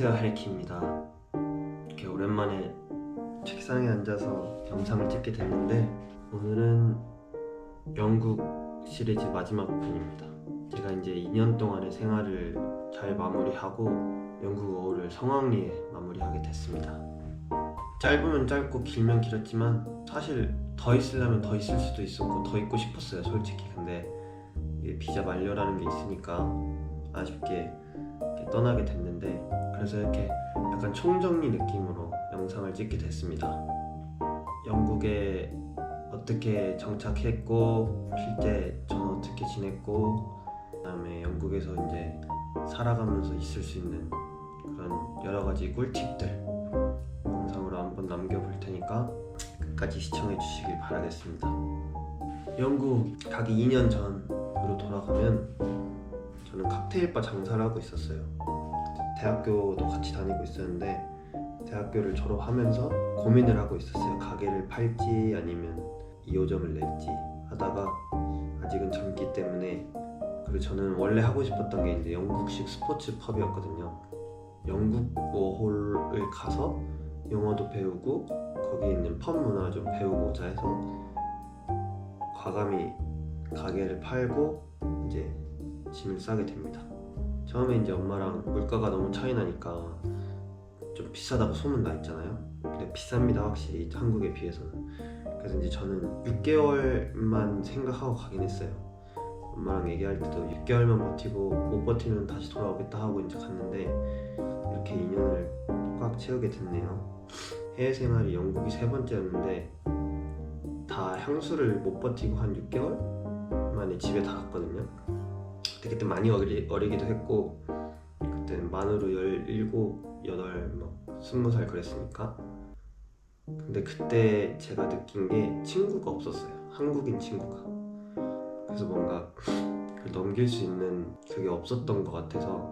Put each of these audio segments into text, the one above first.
안녕하세요, 하리키입니다. 이렇게 오랜만에 책상에 앉아서 영상을 찍게 됐는데 오늘은 영국 시리즈 마지막 편입니다. 제가 이제 2년 동안의 생활을 잘 마무리하고 영국어를 성황리에 마무리하게 됐습니다. 짧으면 짧고 길면 길었지만 사실 더 있으려면 더 있을 수도 있었고 더 있고 싶었어요, 솔직히. 근데 이게 비자 만료라는 게 있으니까 아쉽게 이렇게 떠나게 됐는데, 그래서 이렇게 약간 총정리 느낌으로 영상을 찍게 됐습니다. 영국에 어떻게 정착했고 실제 저는 어떻게 지냈고, 그 다음에 영국에서 이제 살아가면서 있을 수 있는 그런 여러 가지 꿀팁들 영상으로 한번 남겨볼 테니까 끝까지 시청해 주시길 바라겠습니다. 영국 가기 2년 전으로 돌아가면 저는 칵테일바 장사를 하고 있었어요. 대학교도 같이 다니고 있었는데 대학교를 졸업하면서 고민을 하고 있었어요. 가게를 팔지 아니면 2호점을 낼지 하다가 아직은 젊기 때문에, 그리고 저는 원래 하고 싶었던 게 이제 영국식 스포츠 펍이었거든요. 영국 워홀을 가서 영어도 배우고 거기에 있는 펍 문화 좀 배우고자 해서 과감히 가게를 팔고 이제 짐을 싸게 됩니다. 처음에 이제 엄마랑 물가가 너무 차이 나니까 좀 비싸다고 소문 나 있잖아요. 근데 비쌉니다, 확실히 한국에 비해서는. 그래서 이제 저는 6개월만 생각하고 가긴 했어요. 엄마랑 얘기할 때도 6개월만 버티고 못 버티면 다시 돌아오겠다 하고 이제 갔는데 이렇게 2년을 꽉 채우게 됐네요. 해외 생활이 영국이 3번째였는데 다 향수를 못 버티고 한 6개월 만에 집에 다 갔거든요. 그때 많이 어리기도 했고, 그때는 만으로 17, 8, 20살 그랬으니까. 근데 그때 제가 느낀 게 친구가 없었어요. 한국인 친구가. 그래서 뭔가 그걸 넘길 수 있는 그게 없었던 것 같아서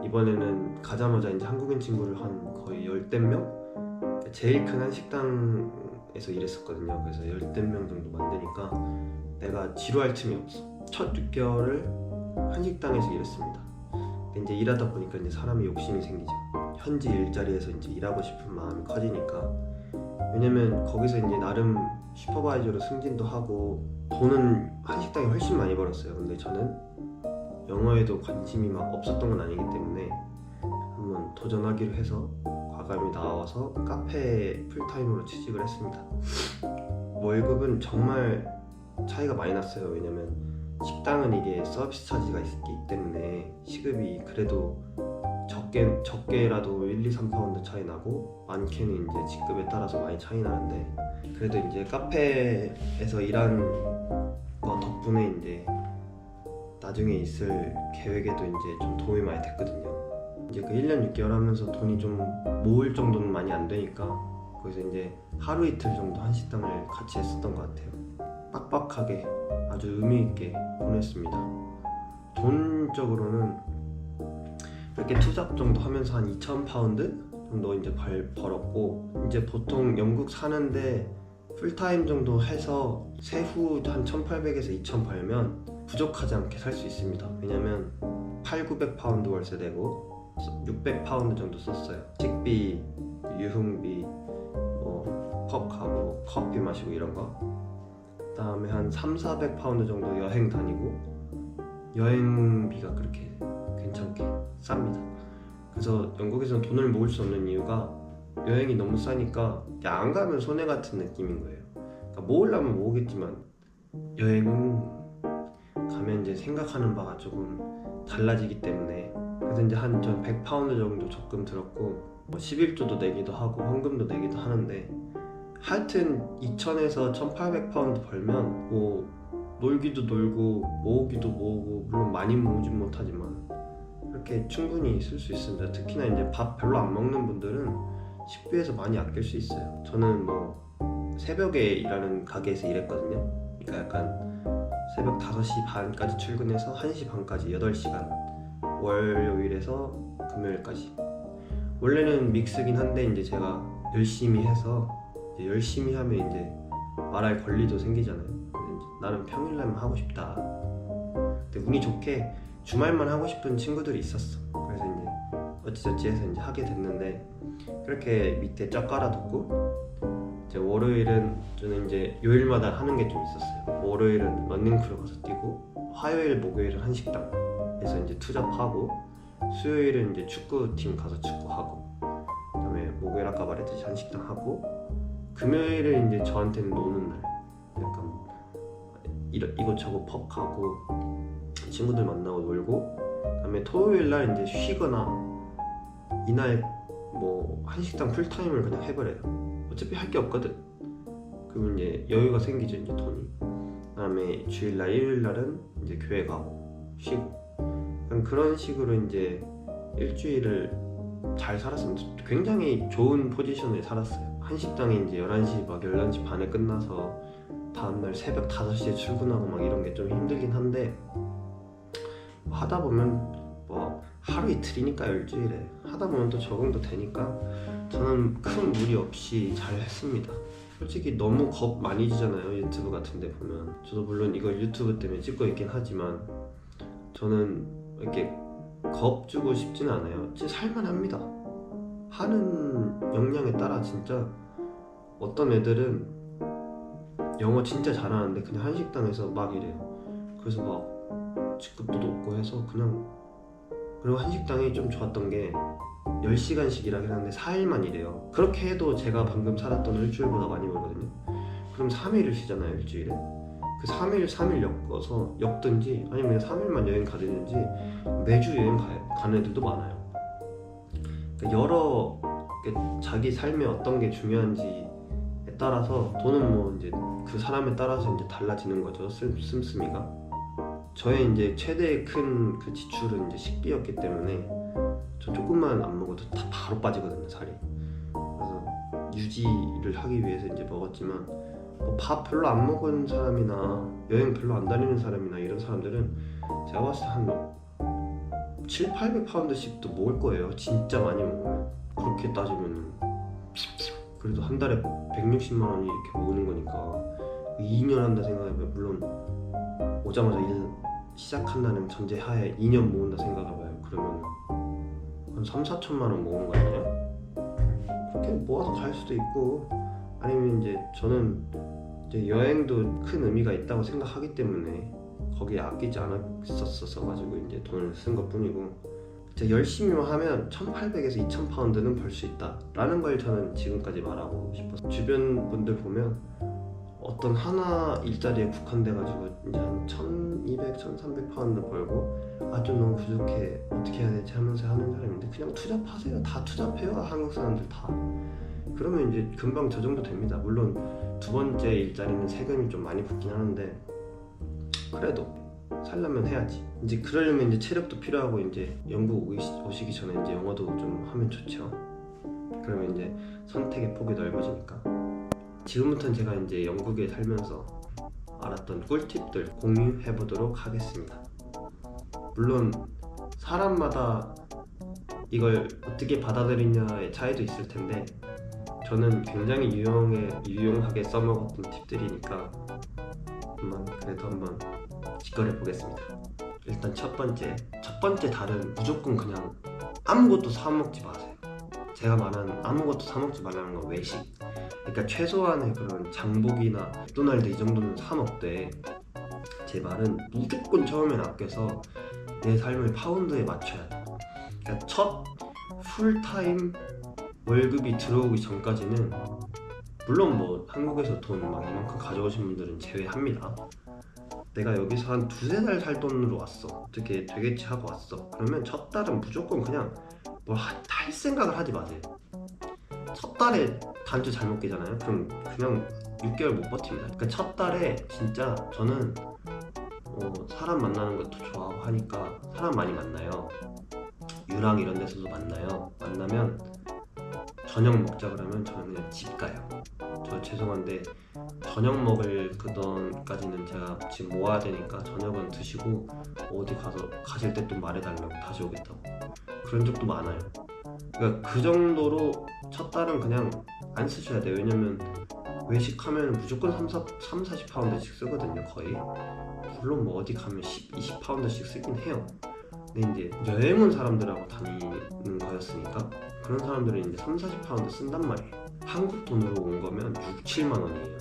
이번에는 가자마자 이제 한국인 친구를 한 거의 10대 명? 제일 큰 한식당에서 일했었거든요. 그래서 10대 명 정도 만드니까 내가 지루할 틈이 없어. 첫 6개월을 한식당에서 일했습니다. 근데 이제 일하다 보니까 이제 사람이 욕심이 생기죠. 현지 일자리에서 이제 일하고 싶은 마음이 커지니까. 왜냐면 거기서 이제 나름 슈퍼바이저로 승진도 하고 돈은 한식당이 훨씬 많이 벌었어요. 근데 저는 영어에도 관심이 막 없었던 건 아니기 때문에 한번 도전하기로 해서 과감히 나와서 카페에 풀타임으로 취직을 했습니다. 월급은 정말 차이가 많이 났어요. 왜냐면 식당은 이게 서비스 차지가 있기 때문에 시급이 그래도 적게라도 1, 2, 3파운드 차이 나고 많게는 이제 직급에 따라서 많이 차이 나는데, 그래도 이제 카페에서 일한 거 덕분에 이제 나중에 있을 계획에도 이제 좀 도움이 많이 됐거든요. 이제 그 1년 6개월 하면서 돈이 좀 모을 정도는 많이 안 되니까 거기서 이제 하루 이틀 정도 한식당을 같이 했었던 것 같아요. 빡빡하게 아주 의미 있게 보냈습니다. 돈적으로는 이렇게 투잡 정도 하면서 한 2,000파운드 정도 이제 벌었고, 이제 보통 영국 사는데 풀타임 정도 해서 세후 한 1,800에서 2,000 벌면 부족하지 않게 살 수 있습니다. 왜냐면 800-900파운드 월세 내고 600파운드 정도 썼어요. 식비, 유흥비, 펍 가고 커피 마시고 이런 거. 그 다음에 한 300-400파운드 정도 여행 다니고, 여행비가 그렇게 괜찮게 쌉니다. 그래서 영국에서는 돈을 모을 수 없는 이유가 여행이 너무 싸니까 안 가면 손해 같은 느낌인 거예요. 그러니까 모으려면 모으겠지만 여행은 가면 이제 생각하는 바가 조금 달라지기 때문에. 그래서 이제 한 100파운드 정도 적금 들었고 11조도 내기도 하고 헌금도 내기도 하는데, 하여튼 2,000에서 1,800파운드 벌면 뭐 놀기도 놀고 모으기도 모으고, 물론 많이 모으진 못하지만 그렇게 충분히 쓸 수 있습니다. 특히나 이제 밥 별로 안 먹는 분들은 식비에서 많이 아낄 수 있어요. 저는 뭐 새벽에 일하는 가게에서 일했거든요. 그러니까 약간 새벽 5시 반까지 출근해서 1시 반까지 8시간, 월요일에서 금요일까지. 원래는 믹스긴 한데 이제 제가 열심히 해서, 이제 열심히 하면 이제 말할 권리도 생기잖아요. 나는 평일날만 하고 싶다. 근데 운이 좋게 주말만 하고 싶은 친구들이 있었어. 그래서 이제 어찌저찌 해서 이제 하게 됐는데, 그렇게 밑에 쫙 깔아뒀고 이제 월요일은 저는 이제 요일마다 하는 게 좀 있었어요. 월요일은 런닝크루 가서 뛰고, 화요일 목요일은 한식당에서 이제 투잡하고, 수요일은 이제 축구팀 가서 축구하고, 그다음에 목요일 아까 말했듯이 한식당 하고, 금요일은 이제 저한테는 노는 날, 약간 이것저것 펍 가고 친구들 만나고 놀고, 그다음에 토요일 날 이제 쉬거나, 이날 뭐 한식당 풀타임을 그냥 해버려요. 어차피 할 게 없거든. 그러면 이제 여유가 생기죠, 이제 돈이. 그다음에 주일날 일요일날은 이제 교회 가고 쉬고, 그런 식으로 이제 일주일을 잘 살았습니다. 굉장히 좋은 포지션에 살았어요. 한식당에 이제 11시 막 11시 반에 끝나서 다음날 새벽 5시에 출근하고 막 이런 게 좀 힘들긴 한데, 하다 보면 뭐 하루 이틀이니까 일주일에 하다 보면 또 적응도 되니까 저는 큰 무리 없이 잘 했습니다. 솔직히 너무 겁 많이 지잖아요, 유튜브 같은 데 보면. 저도 물론 이걸 유튜브 때문에 찍고 있긴 하지만 저는 이렇게 겁 주고 싶지는 않아요. 진짜 살만합니다. 하는 역량에 따라. 진짜 어떤 애들은 영어 진짜 잘하는데 그냥 한식당에서 막 이래요. 그래서 막 직급도 높고 해서 그냥. 그리고 한식당이 좀 좋았던 게 10시간씩 일하긴 하는데 4일만 일해요. 그렇게 해도 제가 방금 살았던 일주일보다 많이 벌거든요. 그럼 3일을 쉬잖아요, 일주일에. 그 3일 엮든지 아니면 3일만 여행 가든지 매주 여행 가는 애들도 많아요. 그러니까 여러 자기 삶에 어떤 게 중요한지에 따라서 돈은 뭐 이제 그 사람에 따라서 이제 달라지는 거죠, 씀씀이가. 저의 이제 최대 큰 그 지출은 이제 식비였기 때문에 저 조금만 안 먹어도 다 바로 빠지거든요, 살이. 그래서 유지를 하기 위해서 이제 먹었지만, 뭐 밥 별로 안 먹은 사람이나 여행 별로 안 다니는 사람이나 이런 사람들은 제가 봤을 때 한 700~800파운드씩도 먹을 거예요, 진짜 많이 먹으면. 그렇게 따지면 그래도 한 달에 160만 원이 이렇게 먹는 거니까 2년 한다 생각해봐요. 물론 오자마자 일 시작한다는 전제하에 2년 모은다 생각해봐요. 그러면 한 3~4천만 원 모으는 거 아니에요? 그렇게 모아서 갈 수도 있고, 아니면 이제 저는 이제 여행도 큰 의미가 있다고 생각하기 때문에 거기에 아끼지 않았었어 가지고 이제 돈을 쓴 것 뿐이고, 진짜 열심히만 하면 1,800에서 2,000파운드는 벌 수 있다 라는 걸 저는 지금까지 말하고 싶었어요. 주변 분들 보면 어떤 하나 일자리에 국한돼가지고 이제 한 1,200, 1,300파운드 벌고 좀 너무 부족해, 어떻게 해야 되지 하면서 하는 사람인데, 그냥 투잡하세요. 다 투잡해요, 한국 사람들 다. 그러면 이제 금방 저 정도 됩니다. 물론 두 번째 일자리는 세금이 좀 많이 붙긴 하는데 그래도 살려면 해야지. 이제 그러려면 이제 체력도 필요하고, 이제 영국 오시기 전에 이제 영어도 좀 하면 좋죠. 그러면 이제 선택의 폭이 넓어지니까. 지금부터는 제가 이제 영국에 살면서 알았던 꿀팁들 공유해 보도록 하겠습니다. 물론 사람마다 이걸 어떻게 받아들이냐의 차이도 있을 텐데, 저는 굉장히 유용하게 써먹었던 팁들이니까 그래도 한번 직거래 보겠습니다. 일단 첫 번째 달은 무조건 그냥 아무것도 사 먹지 마세요. 제가 말하는 아무것도 사 먹지 말라는 건 외식. 그러니까 최소한의 그런 장복이나 맥도날드 이 정도는 사 먹되, 제 말은 무조건 처음엔 아껴서 내 삶을 파운드에 맞춰야 돼. 그러니까 첫 풀타임 월급이 들어오기 전까지는, 물론 뭐 한국에서 돈 막 이만큼 가져오신 분들은 제외합니다. 내가 여기서 한 2~3달 살 돈으로 왔어, 어떻게 되겠지 하고 왔어. 그러면 첫 달은 무조건 그냥 뭘 할 생각을 하지 마세요. 첫 달에 단추 잘못 끼잖아요. 그럼 그냥 6개월 못 버팁니다. 그러니까 첫 달에 진짜 저는 사람 만나는 것도 좋아하고 하니까 사람 많이 만나요. 유랑 이런 데서도 만나요. 만나면 저녁 먹자 그러면 저는 그냥 집 가요. 저 죄송한데 저녁 먹을 그 돈까지는 제가 지금 모아야 되니까 저녁은 드시고 어디 가실 때 또 말해달라고 다시 오겠다고. 그런 적도 많아요. 그러니까 그 정도로 첫 달은 그냥 안 쓰셔야 돼요. 왜냐면 외식하면 무조건 30~40파운드씩 쓰거든요, 거의. 물론 뭐 어디 가면 10~20파운드씩 쓰긴 해요. 근데 이제 여행 온 사람들하고 다니는 거였으니까 그런 사람들은 이제 3-40파운드 쓴단 말이에요. 한국 돈으로 온 거면 6-7만 원이에요.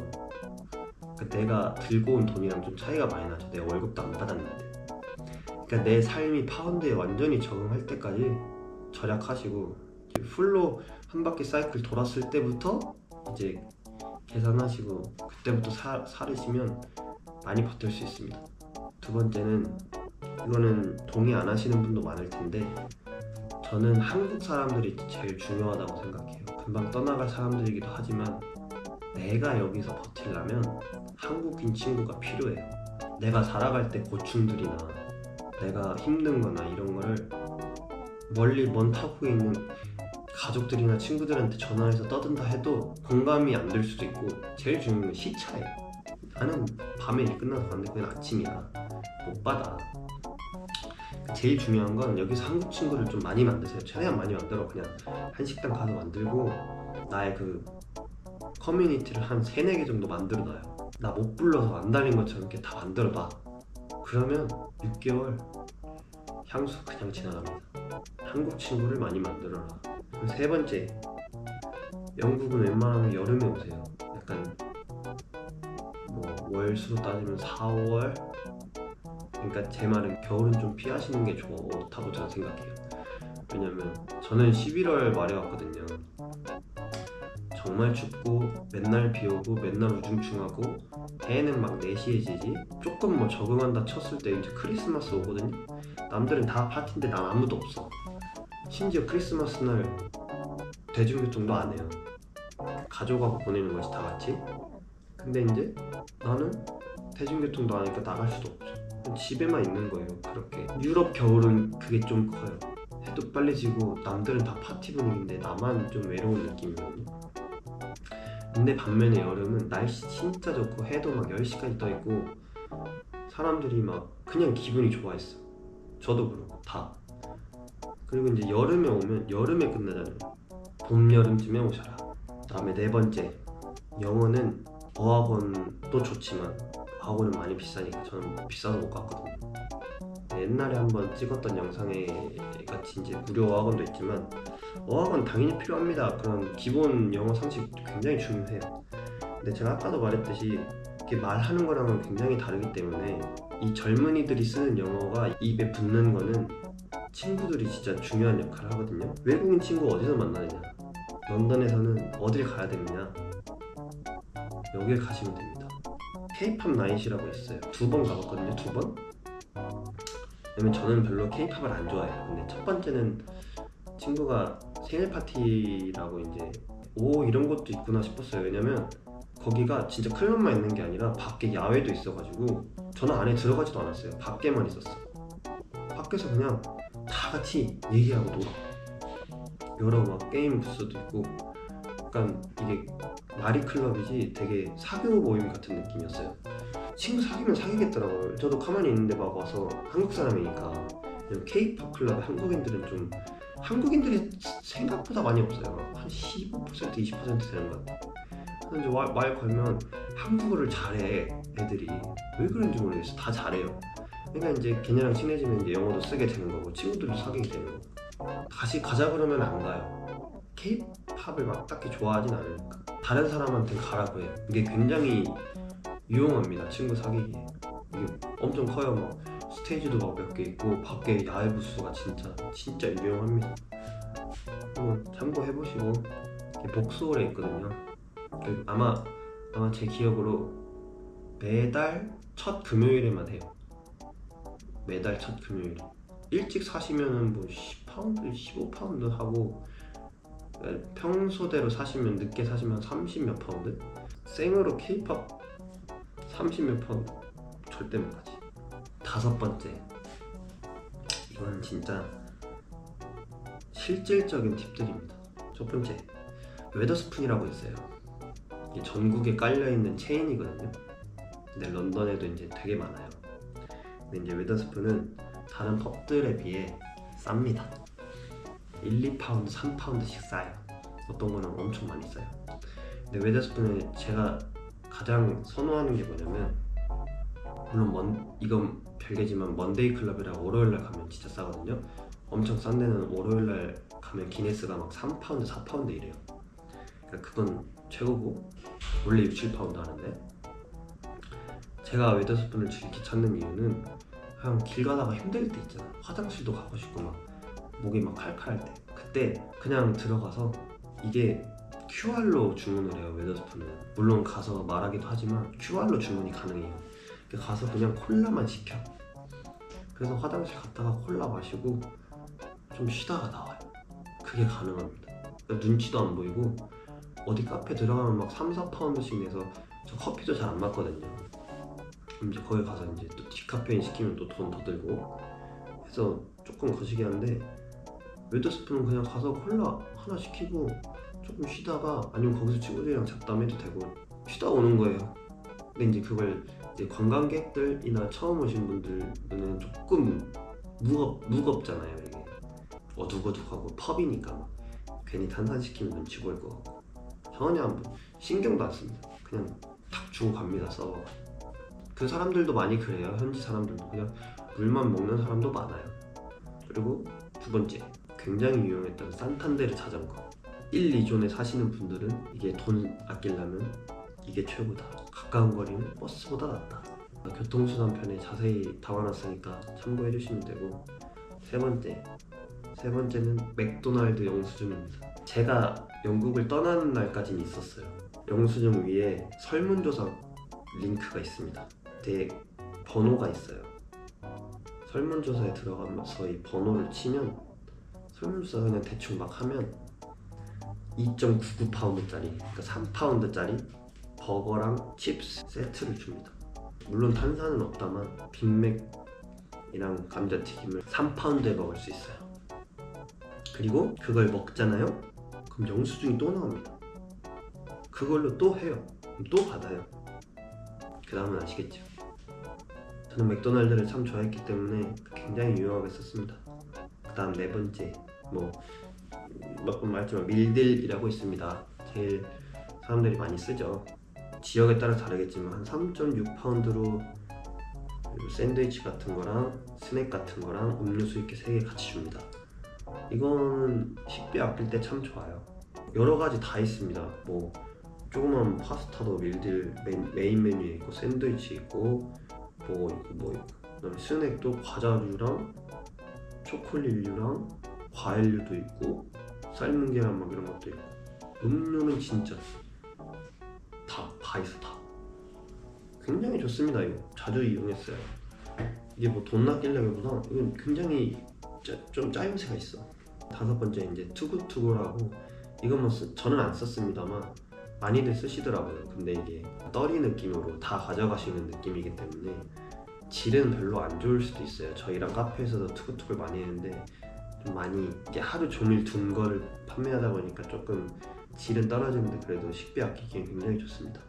그러니까 내가 들고 온 돈이랑 좀 차이가 많이 나죠. 내가 월급도 안 받았는데. 그러니까 내 삶이 파운드에 완전히 적응할 때까지 절약하시고 풀로 한 바퀴 사이클 돌았을 때부터 이제 계산하시고 그때부터 사르시면 많이 버틸 수 있습니다. 두 번째는, 이거는 동의 안 하시는 분도 많을 텐데 저는 한국 사람들이 제일 중요하다고 생각해요. 금방 떠나갈 사람들이기도 하지만 내가 여기서 버틸려면 한국인 친구가 필요해요. 내가 살아갈 때 고충들이나 내가 힘든 거나 이런 거를 멀리 먼 타국에 있는 가족들이나 친구들한테 전화해서 떠든다 해도 공감이 안 될 수도 있고, 제일 중요한 건 시차예요. 나는 밤에 일 끝나서 갔는데 그냥 아침이야, 못 받아. 제일 중요한 건 여기서 한국 친구를 좀 많이 만드세요. 최대한 많이 만들어. 그냥 한식당 가서 만들고 나의 그 커뮤니티를 한 3-4개 정도 만들어놔요. 나 못 불러서 안 달린 것처럼 이렇게 다 만들어놔. 그러면 6개월 향수 그냥 지나갑니다. 한국 친구를 많이 만들어라. 그리고 세 번째, 영국은 웬만하면 여름에 오세요. 약간 뭐 월수로 따지면 4월, 그러니까 제 말은 겨울은 좀 피하시는 게 좋다고 저는 생각해요. 왜냐면 저는 11월 말에 왔거든요. 정말 춥고 맨날 비 오고 맨날 우중충하고 해는 막 4시에 지지. 조금 뭐 적응한다 쳤을 때 이제 크리스마스 오거든요. 남들은 다 파티인데 난 아무도 없어. 심지어 크리스마스 날 대중교통도 안 해요. 가져가고 보내는 것이 다 같이. 근데 이제 나는 대중교통도 안 하니까 나갈 수도 없죠. 집에만 있는 거예요. 그렇게 유럽 겨울은 그게 좀 커요. 해도 빨리 지고 남들은 다 파티 분위기인데 나만 좀 외로운 느낌이거든요. 근데 반면에 여름은 날씨 진짜 좋고 해도 막 10시까지 떠있고 사람들이 막 그냥 기분이 좋아했어. 저도 그렇고 다. 그리고 이제 여름에 오면 여름에 끝나잖아요. 봄, 여름쯤에 오셔라. 다음에 네 번째, 영어는 어학원도 좋지만 어학원은 많이 비싸니까 저는 비싸서 못 갔거든요. 옛날에 한번 찍었던 영상에 같이 이제 무료 어학원도 있지만 어학원 당연히 필요합니다. 그런 기본 영어 상식 굉장히 중요해요. 근데 제가 아까도 말했듯이 이렇게 말하는 거랑은 굉장히 다르기 때문에 이 젊은이들이 쓰는 영어가 입에 붙는 거는 친구들이 진짜 중요한 역할을 하거든요. 외국인 친구 어디서 만나느냐, 런던에서는 어딜 가야 되느냐, 여길 가시면 됩니다. K-pop 나잇이라고 있어요. 2번 가봤거든요. 2번. 왜냐면 저는 별로 K-pop을 안 좋아해요. 근데 첫 번째는 친구가 생일 파티라고 이제 이런 것도 있구나 싶었어요. 왜냐면 거기가 진짜 클럽만 있는 게 아니라 밖에 야외도 있어가지고 저는 안에 들어가지도 않았어요. 밖에만 있었어. 밖에서 그냥 다 같이 얘기하고 놀아. 여러 막 게임 부스도 있고 약간 이게 마리 클럽이지 되게 사교 모임 같은 느낌이었어요. 친구 사귀면 사귀겠더라고요. 저도 가만히 있는데 막 와서 한국 사람이니까. K-pop 클럽에 한국인들이 생각보다 많이 없어요. 한 15% 20% 되는 것 같아요. 근데 이제 말 걸면 한국어를 잘해. 애들이 왜 그런지 모르겠어. 다 잘해요. 그러니까 이제 걔네랑 친해지면 이제 영어도 쓰게 되는 거고 친구들도 사귀게 되는 거고. 다시 가자 그러면 안 가요. K-팝을 막 딱히 좋아하진 않으니까 다른 사람한테 가라고 해요. 이게 굉장히 유용합니다. 친구 사귀기에. 이게 엄청 커요. 막 스테이지도 막 몇 개 있고 밖에 야외 부스가 진짜 유용합니다. 한번 참고해보시고. 복수홀에 있거든요. 아마 제 기억으로 매달 첫 금요일에만 해요. 매달 첫 금요일. 일찍 사시면은 뭐 10파운드, 15파운드 하고 평소대로 사시면 늦게 사시면 30몇 파운드? 생으로 K-pop 30몇 파운드 절대 못 가지. 다섯 번째, 이건 진짜 실질적인 팁들입니다. 첫 번째, 웨더스푼이라고 있어요. 이게 전국에 깔려있는 체인이거든요. 근데 런던에도 이제 되게 많아요. 근데 이제 웨더스푼은 다른 펍들에 비해 쌉니다. 1-2파운드, 3파운드씩 싸요. 어떤 거는 엄청 많이 싸요. 근데 웨더스푼은 제가 가장 선호하는 게 뭐냐면 물론 이건 별개지만 먼데이 클럽이랑 월요일날 가면 진짜 싸거든요. 엄청 싼 데는 월요일날 가면 기네스가 막 3파운드, 4파운드 이래요. 그러니까 그건 최고고 원래 6, 7파운드 하는데, 제가 웨더스푼을 즐기 찾는 이유는 그냥 길 가다가 힘들 때 있잖아. 화장실도 가고 싶고 막 목이 막 칼칼할 때, 그때 그냥 들어가서, 이게 QR로 주문을 해요. 웨더스푼은 물론 가서 말하기도 하지만 QR로 주문이 가능해요. 가서 그냥 콜라만 시켜. 그래서 화장실 갔다가 콜라 마시고 좀 쉬다가 나와요. 그게 가능합니다. 눈치도 안 보이고 어디 카페 들어가면 막 3, 4파운드씩 내서, 저 커피도 잘 안 맞거든요. 그럼 이제 거기 가서 이제 또 디카페인 시키면 또 돈 더 들고 해서 조금 거시기 한데, 웨더스푼은 그냥 가서 콜라 하나 시키고 조금 쉬다가, 아니면 거기서 친구들이랑 잡담해도 되고 쉬다 오는 거예요. 근데 이제 그걸 이제 관광객들이나 처음 오신 분들은 조금 무겁잖아요. 이게 어둑어둑하고 펍이니까 막 괜히 탄산 시키면 눈치 보일 거 같고, 전혀 신경도 안 씁니다. 그냥 탁 주고 갑니다. 서버. 그 사람들도 많이 그래요. 현지 사람들도 그냥 물만 먹는 사람도 많아요. 그리고 두 번째, 굉장히 유용했던 산탄데르 자전거. 1, 2존에 사시는 분들은 이게 돈 아끼려면 이게 최고다. 가까운 거리는 버스보다 낫다. 교통수단 편에 자세히 담아놨으니까 참고해 주시면 되고, 세 번째는 맥도날드 영수증입니다. 제가 영국을 떠나는 날까지는 있었어요. 영수증 위에 설문조사 링크가 있습니다. 그때 번호가 있어요. 설문조사에 들어가면서 이 번호를 치면, 설문조사 그냥 대충 막 하면 2.99파운드짜리, 그러니까 3파운드짜리 버거랑 칩스 세트를 줍니다. 물론 탄산은 없다만 빅맥이랑 감자튀김을 3파운드에 먹을 수 있어요. 그리고 그걸 먹잖아요? 그럼 영수증이 또 나옵니다. 그걸로 또 해요. 그럼 또 받아요. 그 다음은 아시겠죠? 저는 맥도날드를 참 좋아했기 때문에 굉장히 유용하게 썼습니다. 그 다음 네 번째, 몇 번 말했지만 밀딜이라고 있습니다. 제일 사람들이 많이 쓰죠. 지역에 따라 다르겠지만 한 3.6파운드로 샌드위치 같은 거랑 스낵 같은 거랑 음료수 이렇게 3개 같이 줍니다. 이거는 식비 아낄 때 참 좋아요. 여러 가지 다 있습니다. 조그만 파스타도 밀딜 메인 메뉴에 있고, 샌드위치 있고, 그다음에 스낵도 과자류랑 초콜릿류랑 과일류도 있고, 삶은 계란 막 이런 것도 있고, 음료는 진짜 다 있어. 다 굉장히 좋습니다. 이거 자주 이용했어요. 이게 돈 아끼려기보다 이건 굉장히 좀 짜임새가 있어. 다섯 번째, 이제 투구투구라고, 이건 저는 안 썼습니다만 많이들 쓰시더라고요. 근데 이게 떨이 느낌으로 다 가져가시는 느낌이기 때문에 질은 별로 안 좋을 수도 있어요. 저희랑 카페에서도 투구투구를 많이 했는데, 좀 많이 이게 하루 종일 둔 거를 판매하다 보니까 조금 질은 떨어지는데, 그래도 식비 아끼기엔 굉장히 좋습니다.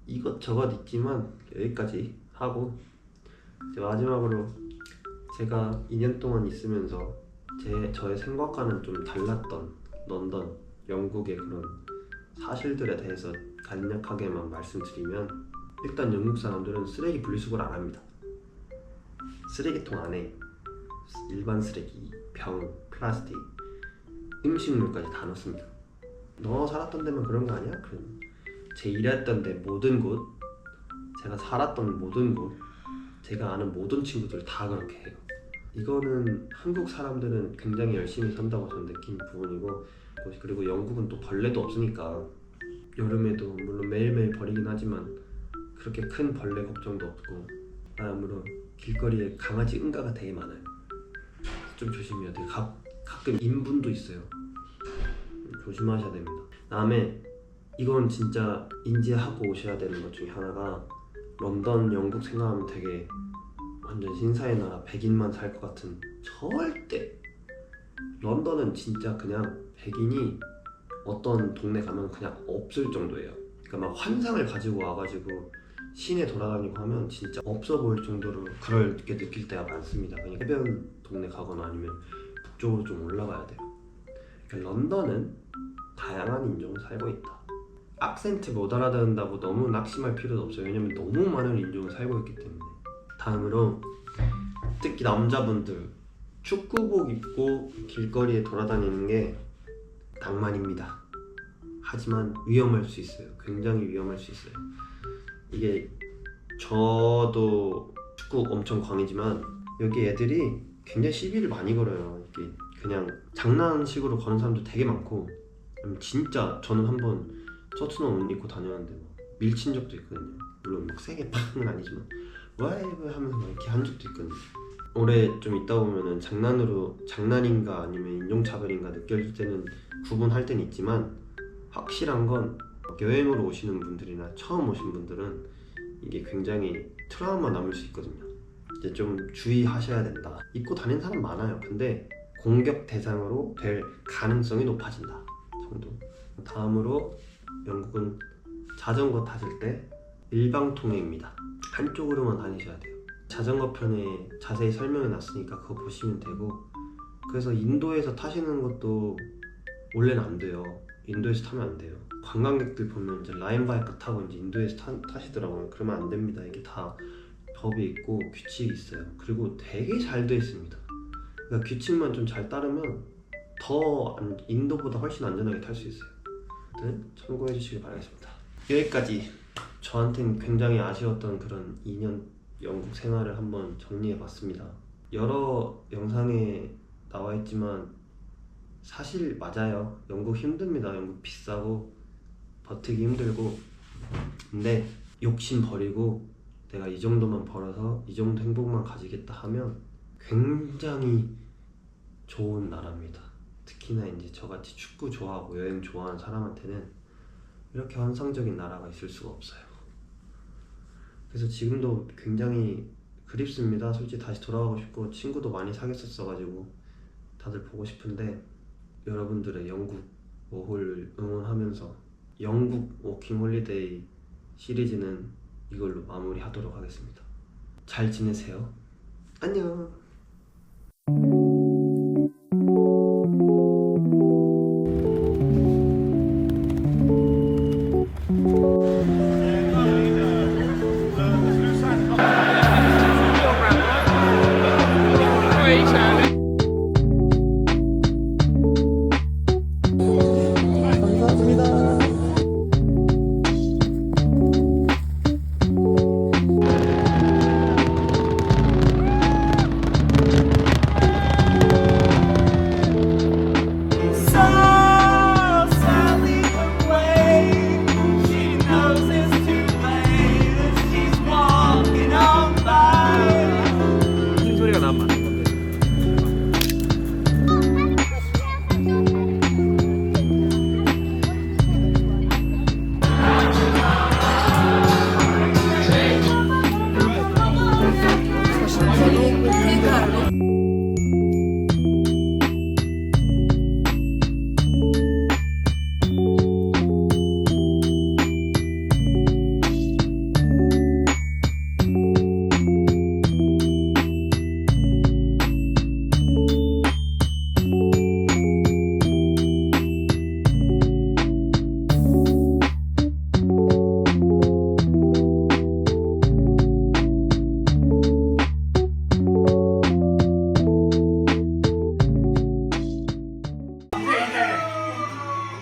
이것저것 있지만 여기까지 하고, 이제 마지막으로 제가 2년 동안 있으면서 저의 생각과는 좀 달랐던 런던, 영국의 그런 사실들에 대해서 간략하게만 말씀드리면, 일단 영국 사람들은 쓰레기 분리수거를 안 합니다. 쓰레기통 안에 일반 쓰레기, 병, 플라스틱, 음식물까지 다 넣습니다. 너 살았던 데만 그런 거 아니야? 그럼 제 일했던 데 모든 곳, 제가 살았던 모든 곳, 제가 아는 모든 친구들 다 그렇게 해요. 이거는 한국 사람들은 굉장히 열심히 산다고 저는 느낀 부분이고, 그리고 영국은 또 벌레도 없으니까 여름에도 물론 매일매일 버리긴 하지만 그렇게 큰 벌레 걱정도 없고, 다음으로 길거리에 강아지 응가가 되게 많아요. 좀 조심해야 돼요. 가끔 인분도 있어요. 조심하셔야 됩니다. 다음에 이건 진짜 인지하고 오셔야 되는 것 중에 하나가, 런던, 영국 생각하면 되게 완전 신사의 나라, 백인만 살 것 같은, 절대! 런던은 진짜 그냥 백인이 어떤 동네 가면 그냥 없을 정도예요. 그러니까 막 환상을 가지고 와가지고 시내 돌아다니고 하면 진짜 없어 보일 정도로 그렇게 느낄 때가 많습니다. 그냥 해변 동네 가거나 아니면 북쪽으로 좀 올라가야 돼요. 그러니까 런던은 다양한 인종이 살고 있다. 악센트 못 알아듣는다고 너무 낙심할 필요도 없어요. 왜냐면 너무 많은 인종을 살고 있기 때문에. 다음으로 특히 남자분들 축구복 입고 길거리에 돌아다니는 게 낭만입니다. 하지만 위험할 수 있어요. 굉장히 위험할 수 있어요. 이게 저도 축구 엄청 광이지만 여기 애들이 굉장히 시비를 많이 걸어요. 이게 그냥 장난식으로 거는 사람도 되게 많고, 진짜 저는 한번 서투는 옷 입고 다녔는데 막 밀친 적도 있거든요. 물론 막 세게 팍은 아니지만 와이브 하면서 막 이렇게 한 적도 있거든요. 오래 좀 있다 보면은 장난인가 아니면 인종차별인가 느껴질 때는 구분할 때는 있지만, 확실한 건 여행으로 오시는 분들이나 처음 오신 분들은 이게 굉장히 트라우마 남을 수 있거든요. 이제 좀 주의하셔야 된다. 입고 다니는 사람 많아요. 근데 공격 대상으로 될 가능성이 높아진다 정도. 다음으로 영국은 자전거 타실 때 일방통행입니다. 한쪽으로만 다니셔야 돼요. 자전거 편에 자세히 설명해 놨으니까 그거 보시면 되고, 그래서 인도에서 타시는 것도 원래는 안 돼요. 인도에서 타면 안 돼요. 관광객들 보면 이제 라인바이크 타고 이제 인도에서 타시더라고요. 그러면 안 됩니다. 이게 다 법이 있고 규칙이 있어요. 그리고 되게 잘 돼 있습니다. 그러니까 규칙만 좀 잘 따르면 인도보다 훨씬 안전하게 탈 수 있어요. 참고해 주시길 바라겠습니다. 여기까지 저한테는 굉장히 아쉬웠던 그런 2년 영국 생활을 한번 정리해 봤습니다. 여러 영상에 나와 있지만 사실 맞아요. 영국 힘듭니다. 영국 비싸고 버티기 힘들고. 근데 욕심 버리고 내가 이 정도만 벌어서 이 정도 행복만 가지겠다 하면 굉장히 좋은 나라입니다. 특히나 이제 저같이 축구 좋아하고 여행 좋아하는 사람한테는 이렇게 환상적인 나라가 있을 수가 없어요. 그래서 지금도 굉장히 그립습니다. 솔직히 다시 돌아가고 싶고, 친구도 많이 사귀었었어가지고 다들 보고 싶은데, 여러분들의 영국 워홀을 응원하면서 영국 워킹 홀리데이 시리즈는 이걸로 마무리하도록 하겠습니다. 잘 지내세요. 안녕.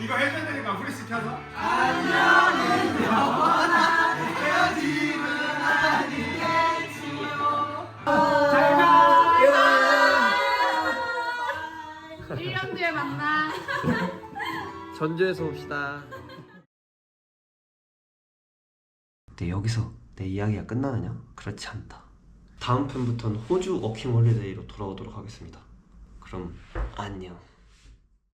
이거 해줘야 되니까 후리 시켜서. 안녕은 영원한 헤어짐은 아니겠지요. 잘 가. 1년 뒤에 만나. 전주에서 옵시다. 근데 여기서 내 이야기가 끝나느냐? 그렇지 않다. 다음 편부터는 호주 워킹 홀리데이로 돌아오도록 하겠습니다. 그럼 안녕.